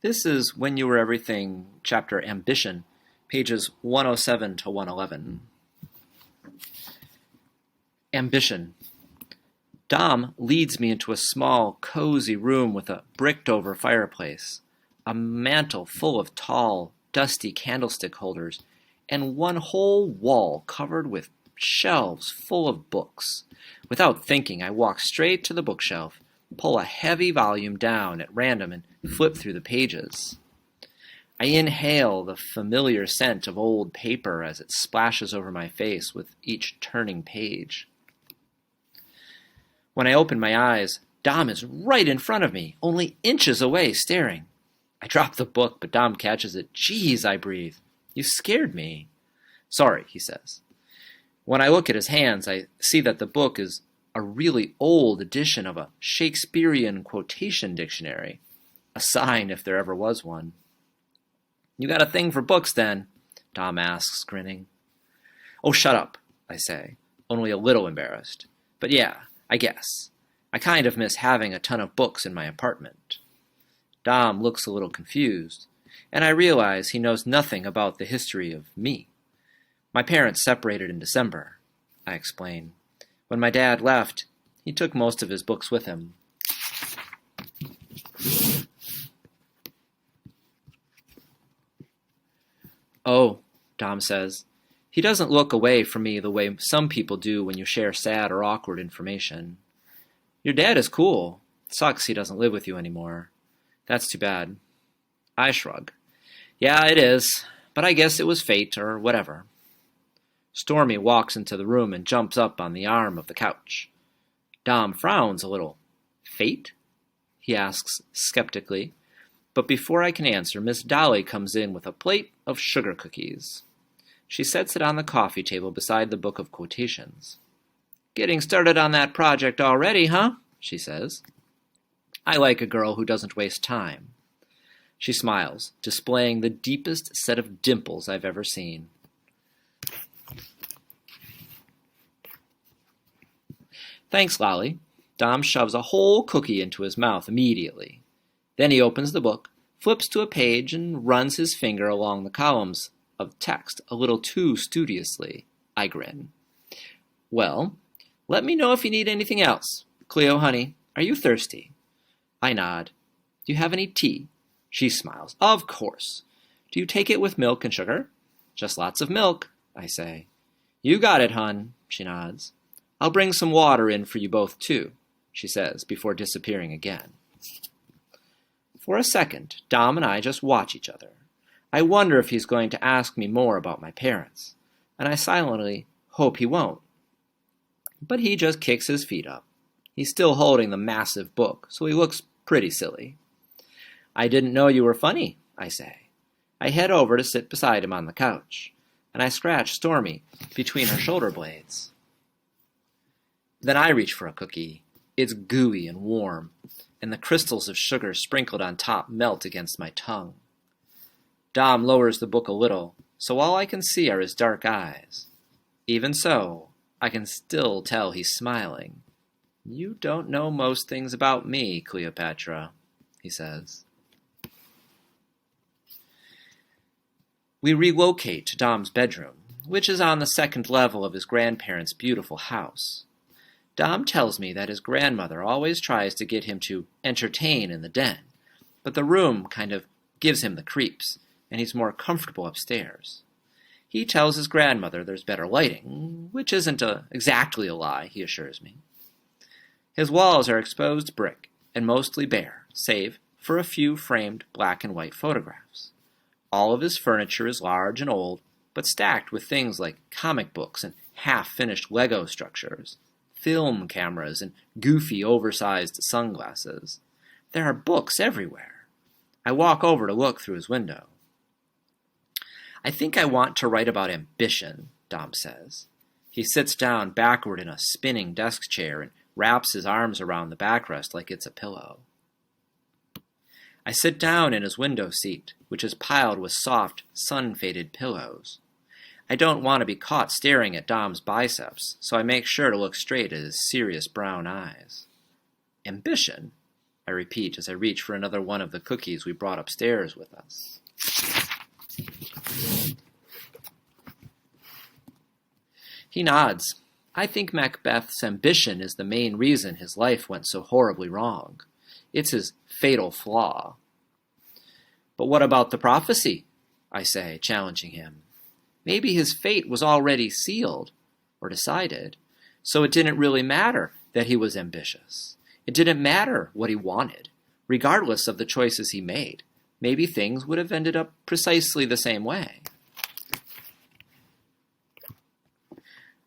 This is When You Were Everything, chapter Ambition, pages 107 to 111. Ambition. Dom leads me into a small, cozy room with a bricked-over fireplace, a mantel full of tall, dusty candlestick holders, and one whole wall covered with shelves full of books. Without thinking, I walk straight to the bookshelf, pull a heavy volume down at random, and flip through the pages. I inhale the familiar scent of old paper as it splashes over my face with each turning page. When I open my eyes, Dom is right in front of me, only inches away, staring. I drop the book, but Dom catches it. "Geez," I breathe. "You scared me." "Sorry," he says. When I look at his hands, I see that the book is a really old edition of a Shakespearean quotation dictionary, a sign if there ever was one. "You got a thing for books, then?" Dom asks, grinning. "Oh, shut up," I say, only a little embarrassed. "But yeah, I guess. I kind of miss having a ton of books in my apartment." Dom looks a little confused, and I realize he knows nothing about the history of me. "My parents separated in December," I explain. "When my dad left, he took most of his books with him." "Oh," Dom says. He doesn't look away from me the way some people do when you share sad or awkward information. "Your dad is cool. Sucks he doesn't live with you anymore." "That's too bad." I shrug. "Yeah, it is, but I guess it was fate or whatever." Stormy walks into the room and jumps up on the arm of the couch. Dom frowns a little. "Fate?" he asks skeptically. But before I can answer, Miss Dolly comes in with a plate of sugar cookies. She sets it on the coffee table beside the book of quotations. "Getting started on that project already, huh?" she says. I like a girl who doesn't waste time. She smiles, displaying the deepest set of dimples I've ever seen. "Thanks, Lolly." Dom shoves a whole cookie into his mouth immediately. Then he opens the book, flips to a page, and runs his finger along the columns of text a little too studiously. I grin. "Well, let me know if you need anything else. Cleo, honey, are you thirsty?" I nod. "Do you have any tea?" She smiles. "Of course. Do you take it with milk and sugar?" "Just lots of milk," I say. "You got it, hun," she nods. "I'll bring some water in for you both, too," she says, before disappearing again. For a second, Dom and I just watch each other. I wonder if he's going to ask me more about my parents, and I silently hope he won't. But he just kicks his feet up. He's still holding the massive book, so he looks pretty silly. "I didn't know you were funny," I say. I head over to sit beside him on the couch, and I scratch Stormy between her shoulder blades. Then I reach for a cookie. It's gooey and warm, and the crystals of sugar sprinkled on top melt against my tongue. Dom lowers the book a little, so all I can see are his dark eyes. Even so, I can still tell he's smiling. "You don't know most things about me, Cleopatra," he says. We relocate to Dom's bedroom, which is on the second level of his grandparents' beautiful house. Dom tells me that his grandmother always tries to get him to entertain in the den, but the room kind of gives him the creeps, and he's more comfortable upstairs. He tells his grandmother there's better lighting, which isn't exactly a lie, he assures me. His walls are exposed brick and mostly bare, save for a few framed black and white photographs. All of his furniture is large and old, but stacked with things like comic books and half-finished Lego structures, film cameras, and goofy, oversized sunglasses. There are books everywhere. I walk over to look through his window. "I think I want to write about ambition," Dom says. He sits down backward in a spinning desk chair and wraps his arms around the backrest like it's a pillow. I sit down in his window seat, which is piled with soft, sun-faded pillows. I don't want to be caught staring at Dom's biceps, so I make sure to look straight at his serious brown eyes. "Ambition? I repeat as I reach for another one of the cookies we brought upstairs with us. He nods. I think Macbeth's ambition is the main reason his life went so horribly wrong. It's his fatal flaw. But what about the prophecy? I say, challenging him. Maybe his fate was already sealed, or decided, so it didn't really matter that he was ambitious. It didn't matter what he wanted, regardless of the choices he made. Maybe things would have ended up precisely the same way.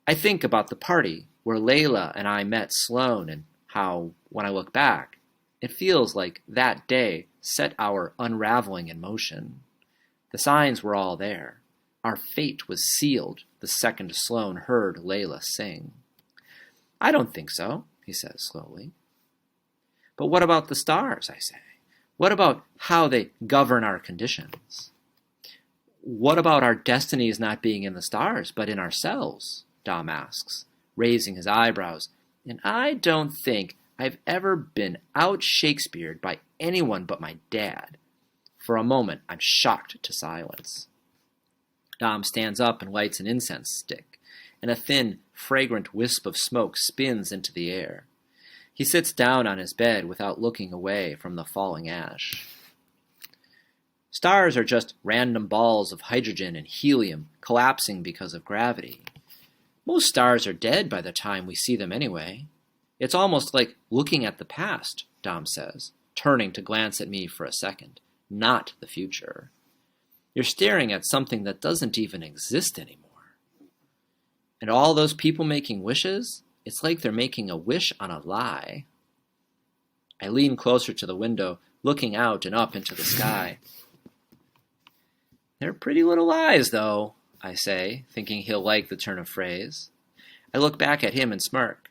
I think about the party where Layla and I met Sloane and how, when I look back, it feels like that day set our unraveling in motion. The signs were all there. Our fate was sealed the second Sloane heard Layla sing. I don't think so, he says slowly. But what about the stars, I say? What about how they govern our conditions? What about our destinies not being in the stars, but in ourselves? Dom asks, raising his eyebrows. And I don't think I've ever been out-Shakespeared by anyone but my dad. For a moment, I'm shocked to silence. Dom stands up and lights an incense stick, and a thin, fragrant wisp of smoke spins into the air. He sits down on his bed without looking away from the falling ash. Stars are just random balls of hydrogen and helium collapsing because of gravity. Most stars are dead by the time we see them anyway. It's almost like looking at the past, Dom says, turning to glance at me for a second, not the future. You're staring at something that doesn't even exist anymore. And all those people making wishes, it's like they're making a wish on a lie. I lean closer to the window, looking out and up into the sky. They're pretty little lies, though, I say, thinking he'll like the turn of phrase. I look back at him and smirk.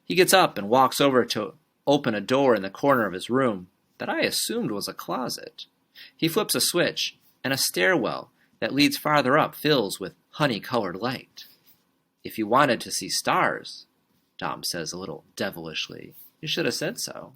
He gets up and walks over to open a door in the corner of his room that I assumed was a closet. He flips a switch, and a stairwell that leads farther up fills with honey-colored light. If you wanted to see stars, Dom says a little devilishly, you should have said so.